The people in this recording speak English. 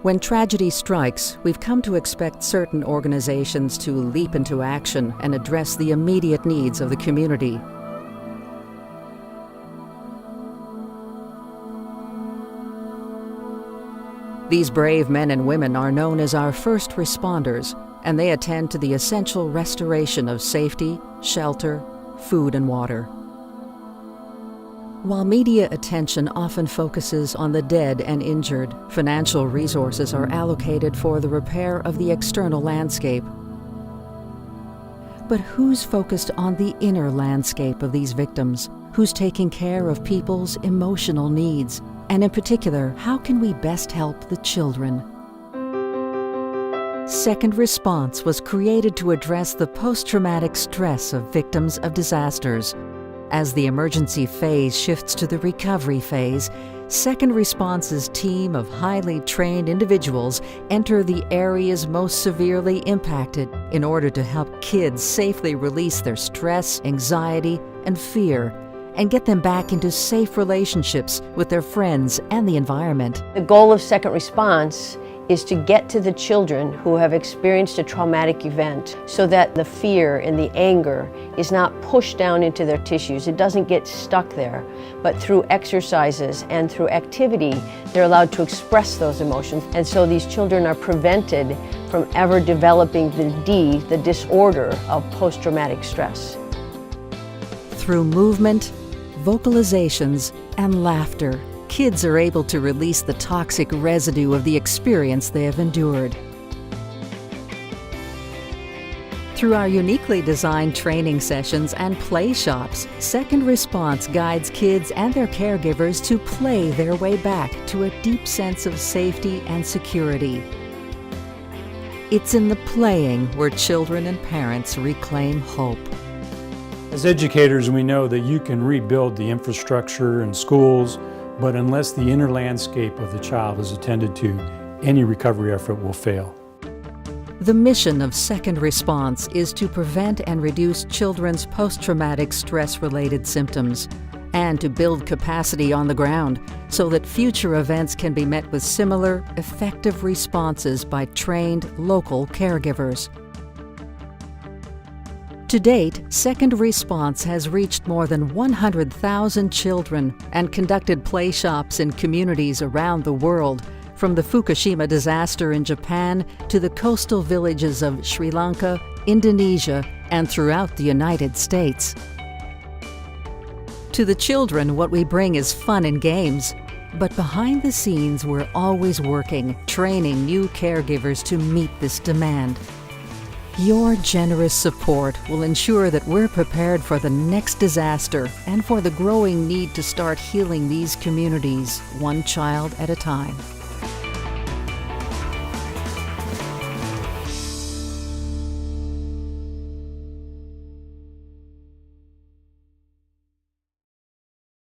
When tragedy strikes, we've come to expect certain organizations to leap into action and address the immediate needs of the community. These brave men and women are known as our first responders, and they attend to the essential restoration of safety, shelter, food, and water. While media attention often focuses on the dead and injured, financial resources are allocated for the repair of the external landscape. But who's focused on the inner landscape of these victims? Who's taking care of people's emotional needs? And in particular, how can we best help the children? Second Response was created to address the post-traumatic stress of victims of disasters. As the emergency phase shifts to the recovery phase, Second Response's team of highly trained individuals enter the areas most severely impacted in order to help kids safely release their stress, anxiety, and fear, and get them back into safe relationships with their friends and the environment. The goal of Second Response is to get to the children who have experienced a traumatic event so that the fear and the anger is not pushed down into their tissues. It doesn't get stuck there. But through exercises and through activity, they're allowed to express those emotions. And so these children are prevented from ever developing the disorder of post-traumatic stress. Through movement, vocalizations, and laughter, kids are able to release the toxic residue of the experience they have endured. Through our uniquely designed training sessions and PLAYshops, Second Response guides kids and their caregivers to play their way back to a deep sense of safety and security. It's in the playing where children and parents reclaim hope. As educators, we know that you can rebuild the infrastructure in schools, but unless the inner landscape of the child is attended to, any recovery effort will fail. The mission of Second Response is to prevent and reduce children's post-traumatic stress-related symptoms and to build capacity on the ground so that future events can be met with similar, effective responses by trained local caregivers. To date, Second Response has reached more than 100,000 children and conducted PLAYshops in communities around the world, from the Fukushima disaster in Japan to the coastal villages of Sri Lanka, Indonesia, and throughout the United States. To the children, what we bring is fun and games. But behind the scenes, we're always working, training new caregivers to meet this demand. Your generous support will ensure that we're prepared for the next disaster and for the growing need to start healing these communities one child at a time.